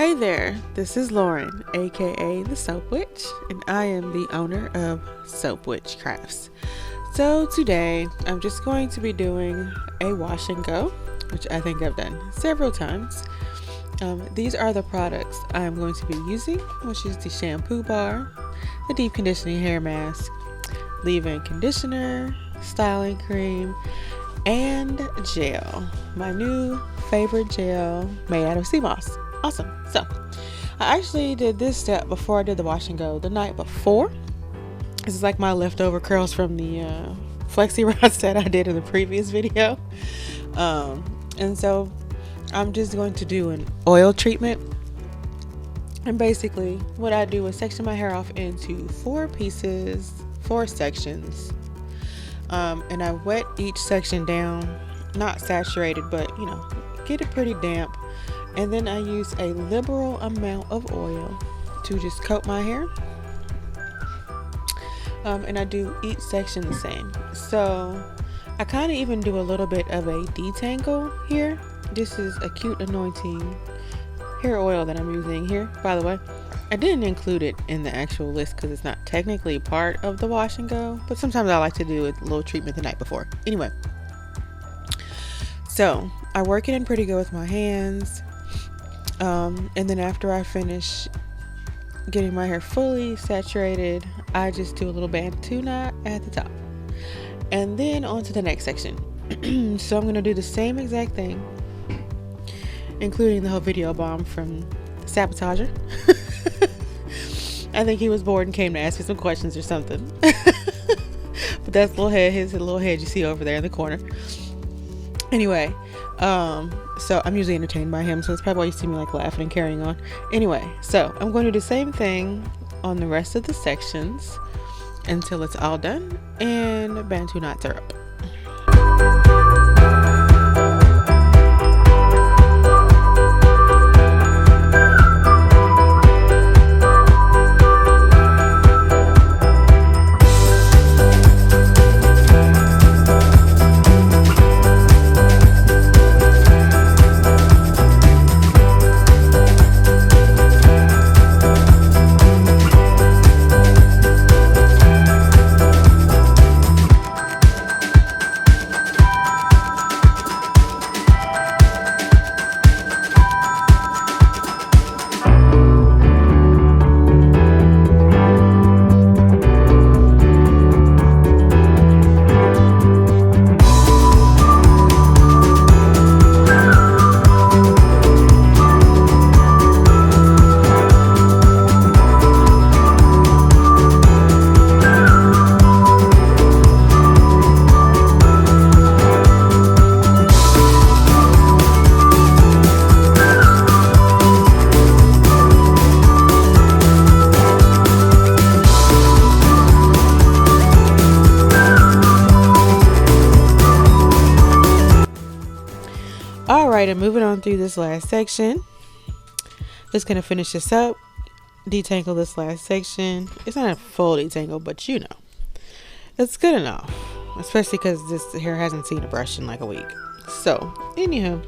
Hey there, this is Lauren, aka the Soap Witch, and I am the owner of Soap Witch Crafts. So today I'm just going to be doing a wash and go, which I think I've done several times. These are the products I'm going to be using, which is the shampoo bar, the deep conditioning hair mask, leave-in conditioner, styling cream, and gel. My new favorite gel made out of sea moss. Awesome. So I actually did this step before I did the wash and go the night before. This is like my leftover curls from the flexi rod set I did in the previous video. And so I'm just going to do an oil treatment. And basically what I do is section my hair off into 4 sections. And I wet each section down, not saturated, but get it pretty damp. And then I use a liberal amount of oil to just coat my hair. And I do each section the same. So I kind of even do a little bit of a detangle here. This is a cute anointing hair oil that I'm using here. By the way, I didn't include it in the actual list because it's not technically part of the wash and go. But sometimes I like to do a little treatment the night before. Anyway, so I work it in pretty good with my hands. And then after I finish getting my hair fully saturated, I just do a little Bentonite at the top. And then on to the next section. So I'm going to do the same exact thing, including the whole video bomb from Sabotager. I think he was bored and came to ask me some questions or something. But that's his little head you see over there in the corner. Anyway, so I'm usually entertained by him, so it's probably why you see me like laughing and carrying on. Anyway, so I'm going to do the same thing on the rest of the sections until it's all done and Bentonite syrup. Alright, I'm moving on through this last section. Just gonna finish this up, detangle this last section. It's not a full detangle, but it's good enough, especially because this hair hasn't seen a brush in like a week. So anywho,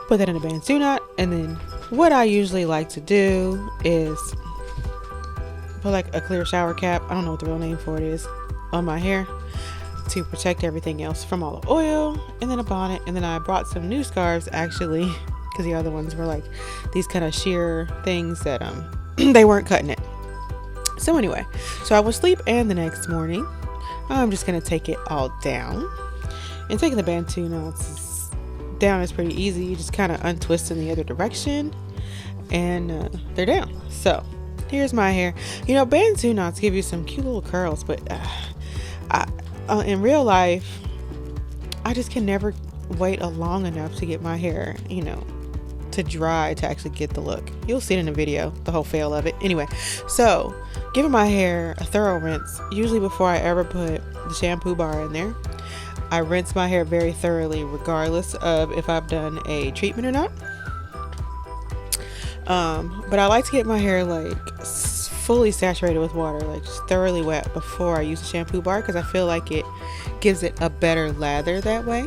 put that in a Bentonite, and then what I usually like to do is put like a clear shower cap, I don't know what the real name for it is, on my hair to protect everything else from all the oil, and then a bonnet. And then I brought some new scarves actually, because the other ones were like these kind of sheer things that they weren't cutting it. So anyway, so I will sleep, and the next morning I'm just gonna take it all down. And taking the Bentonites down is pretty easy. You just kind of untwist in the other direction, and they're down. So here's my hair. Bentonites give you some cute little curls, but in real life, I just can never wait long enough to get my hair, to dry to actually get the look. You'll see it in the video, the whole fail of it. Anyway, so giving my hair a thorough rinse, usually before I ever put the shampoo bar in there. I rinse my hair very thoroughly, regardless of if I've done a treatment or not. But I like to get my hair like fully saturated with water, like just thoroughly wet before I use the shampoo bar, because I feel like it gives it a better lather that way.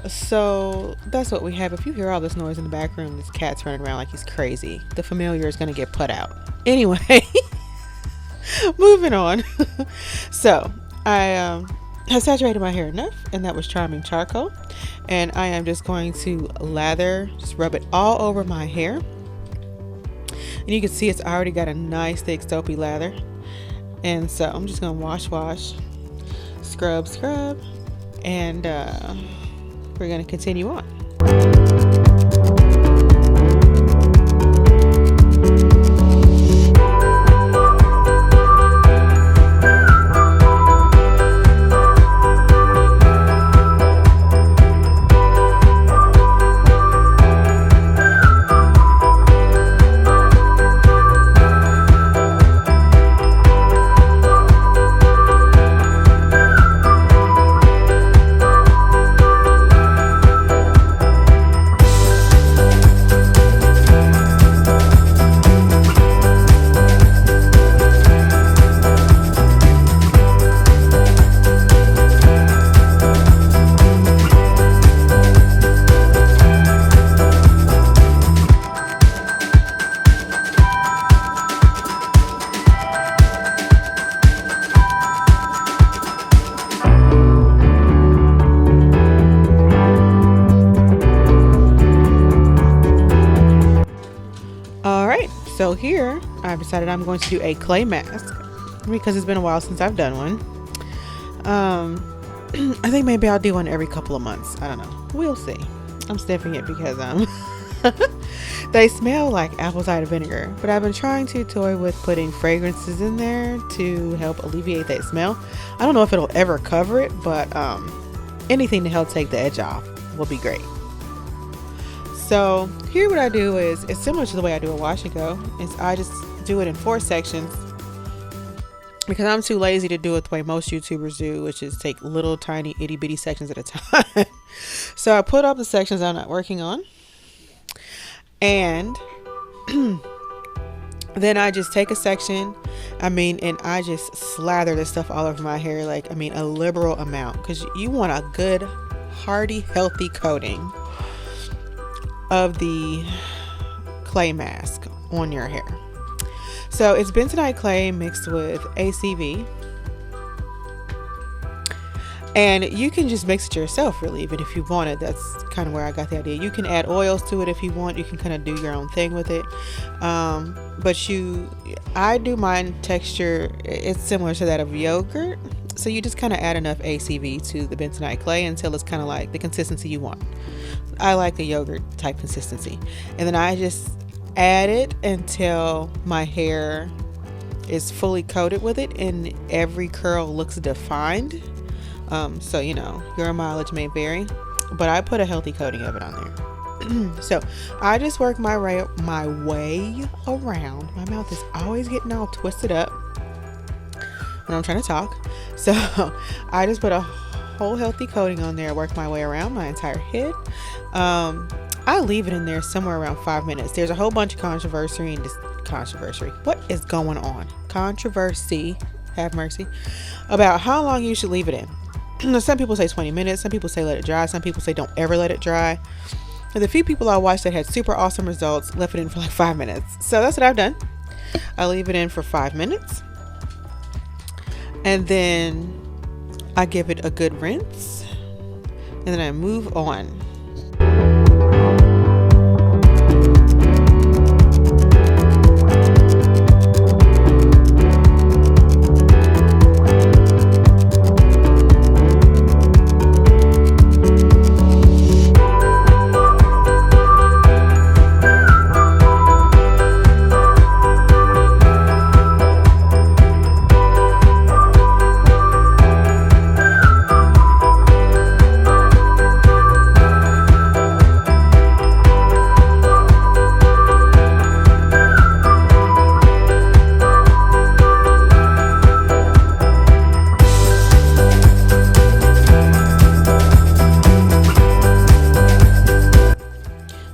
So that's what we have. If you hear all this noise in the back room, this cat's running around like he's crazy. The familiar is gonna get put out. Anyway, moving on. So I have saturated my hair enough, and that was Charming Charcoal. And I am just going to just rub it all over my hair. And you can see it's already got a nice thick soapy lather. And so I'm just gonna wash, scrub, and we're gonna continue on. So here I've decided I'm going to do a clay mask because it's been a while since I've done one. I think maybe I'll do one every couple of months. I don't know. We'll see. I'm sniffing it because they smell like apple cider vinegar, but I've been trying to toy with putting fragrances in there to help alleviate that smell. I don't know if it'll ever cover it, but anything to help take the edge off will be great. So here what I do is, it's similar to the way I do a wash and go, is I just do it in 4 sections because I'm too lazy to do it the way most YouTubers do, which is take little tiny itty bitty sections at a time. So I put up the sections I'm not working on, and then I just take a section, and I just slather this stuff all over my hair, a liberal amount, because you want a good, hearty, healthy coating of the clay mask on your hair. So it's bentonite clay mixed with ACV, and you can just mix it yourself, really, even if you want it. That's kind of where I got the idea. You can add oils to it if you want. You can kind of do your own thing with it, I do mine texture, it's similar to that of yogurt. So you just kind of add enough ACV to the bentonite clay until it's kind of like the consistency you want. I like the yogurt type consistency, and then I just add it until my hair is fully coated with it and every curl looks defined. So your mileage may vary, but I put a healthy coating of it on there. So I just work my way around. My mouth is always getting all twisted up when I'm trying to talk, so I just put a whole healthy coating on there, work my way around my entire head. I leave it in there somewhere around 5 minutes. There's a whole bunch of controversy. What is going on? Controversy, have mercy, about how long you should leave it in. Some people say 20 minutes. Some people say let it dry. Some people say don't ever let it dry. And the few people I watched that had super awesome results left it in for like 5 minutes. So that's what I've done. I leave it in for 5 minutes, and then I give it a good rinse, and then I move on.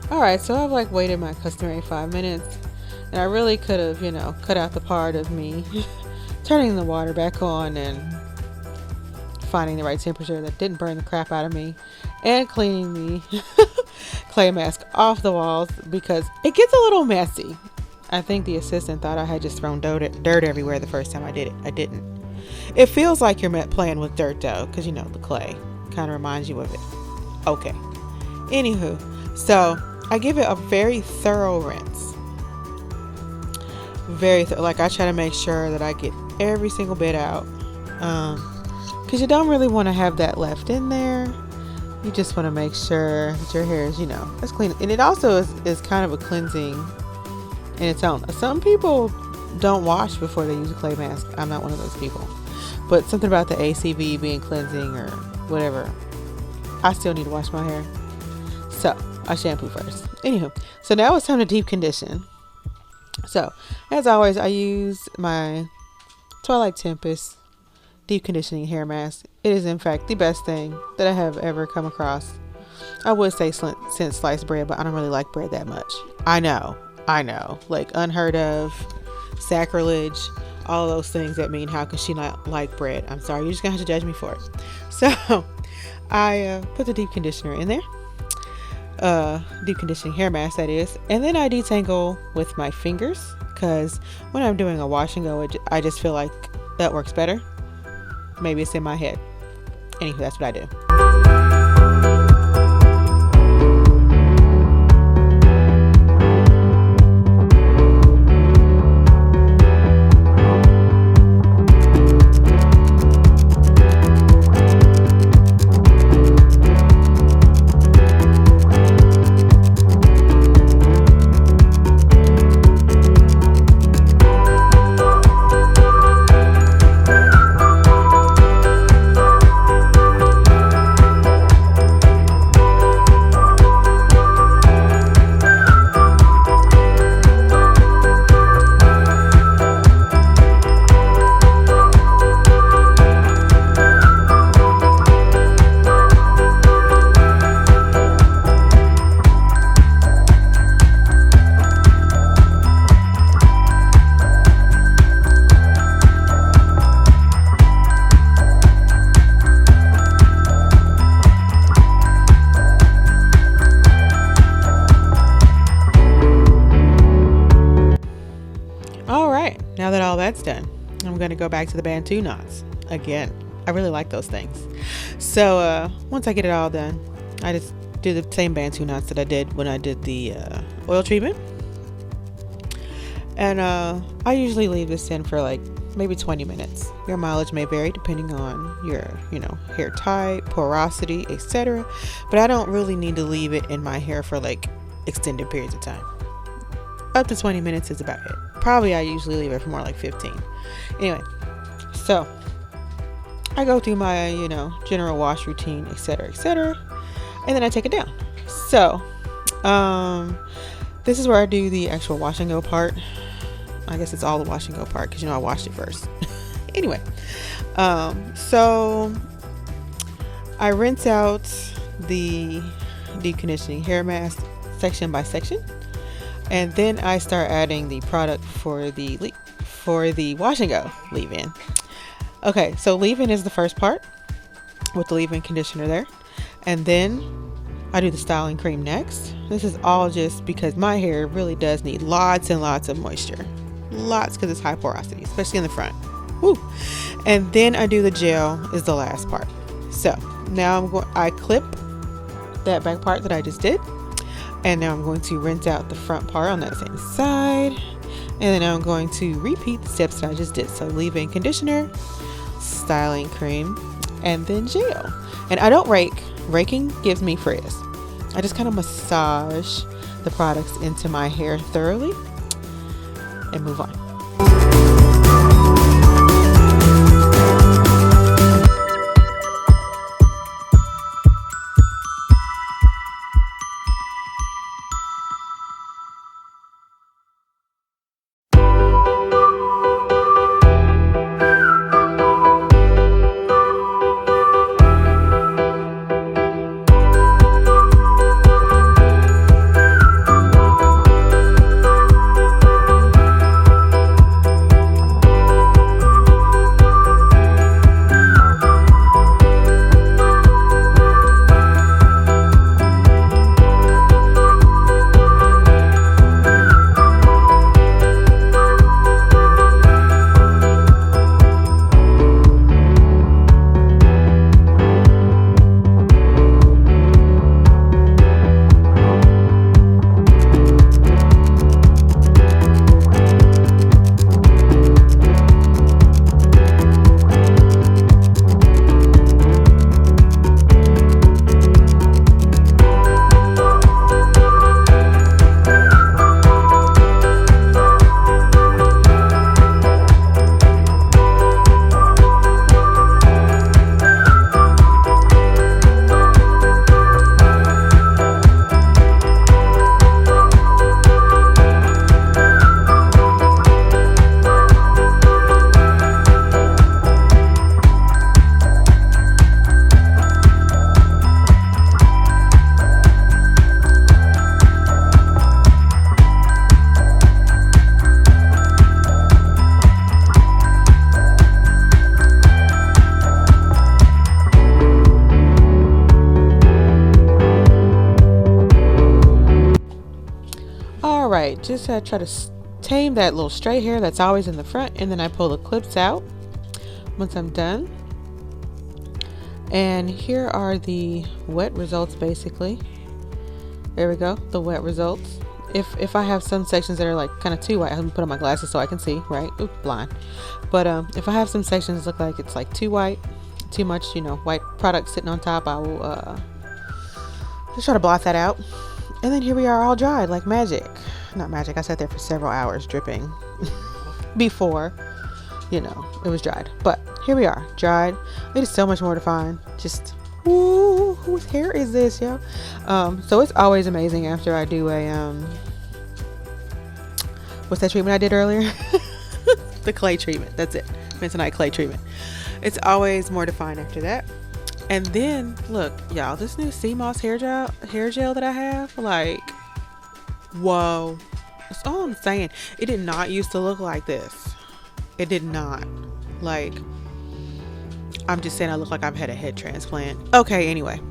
Alright, so I've waited my customary 5 minutes, and I really could have, cut out the part of me turning the water back on and finding the right temperature that didn't burn the crap out of me. and cleaning the clay mask off the walls because it gets a little messy. I think the assistant thought I had just thrown dirt everywhere the first time I did it. I didn't. It feels like you're playing with dirt though, because you know the clay kind of reminds you of it. Okay. Anywho, so I give it a very thorough rinse. Like I try to make sure that I get every single bit out. Because you don't really want to have that left in there. You just want to make sure that your hair is, as clean. And it also is kind of a cleansing in its own. Some people don't wash before they use a clay mask. I'm not one of those people. But something about the ACV being cleansing or whatever, I still need to wash my hair. So I shampoo first. Anywho, so now it's time to deep condition. So as always, I use my Twilight Tempest deep conditioning hair mask. It is in fact the best thing that I have ever come across. I would say since sliced bread, but I don't really like bread that much. I know, like unheard of, sacrilege, all those things that mean how can she not like bread? I'm sorry, you're just gonna have to judge me for it. So I put the deep conditioner in there, deep conditioning hair mask that is, and then I detangle with my fingers because when I'm doing a wash and go, I just feel like that works better. Maybe it's in my head. Anyway, that's what I do. Now that all that's done, I'm going to go back to the Bantu knots again. I really like those things. So once I get it all done, I just do the same Bantu knots that I did when I did the oil treatment. And I usually leave this in for like maybe 20 minutes. Your mileage may vary depending on your, hair type, porosity, etc. But I don't really need to leave it in my hair for like extended periods of time. Up to 20 minutes is about it. Probably I usually leave it for more like 15. Anyway, so I go through my, general wash routine, etc., and then I take it down. So, this is where I do the actual wash and go part. I guess it's all the wash and go part because, I washed it first. Anyway, so I rinse out the deep conditioning hair mask section by section. And then I start adding the product for the wash and go leave-in. Okay, so leave-in is the first part with the leave-in conditioner there. And then I do the styling cream next. This is all just because my hair really does need lots and lots of moisture. Lots because it's high porosity, especially in the front. Woo! And then I do the gel is the last part. So now I clip that back part that I just did. And now I'm going to rinse out the front part on that same side. And then I'm going to repeat the steps that I just did. So leave-in conditioner, styling cream, and then gel. And I don't rake. Raking gives me frizz. I just kind of massage the products into my hair thoroughly and move on. all right. Just try to tame that little straight hair that's always in the front, and then I pull the clips out once I'm done. And here are the wet results, basically. There we go, the wet results. If I have some sections that are like kind of too white, I'm gonna put on my glasses so I can see, right? Oops, blind. But if I have some sections look like it's like too white, too much, white product sitting on top, I will just try to blot that out. And then here we are, all dried like magic. Not magic, I sat there for several hours dripping before, it was dried. But here we are, dried. It is so much more to find. Just, ooh, whose hair is this, yo? So it's always amazing after I do a, what's that treatment I did earlier? The clay treatment, that's it. Bentonite clay treatment. It's always more to find after that. And then, look, y'all, this new sea moss hair gel that I have, like, whoa. That's all I'm saying. It did not used to look like this. It did not. Like, I'm just saying I look like I've had a head transplant. Okay, anyway.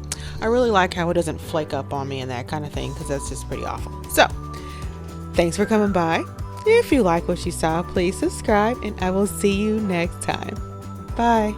I really like how it doesn't flake up on me and that kind of thing, because that's just pretty awful. So, thanks for coming by. If you like what you saw, please subscribe, and I will see you next time. Bye.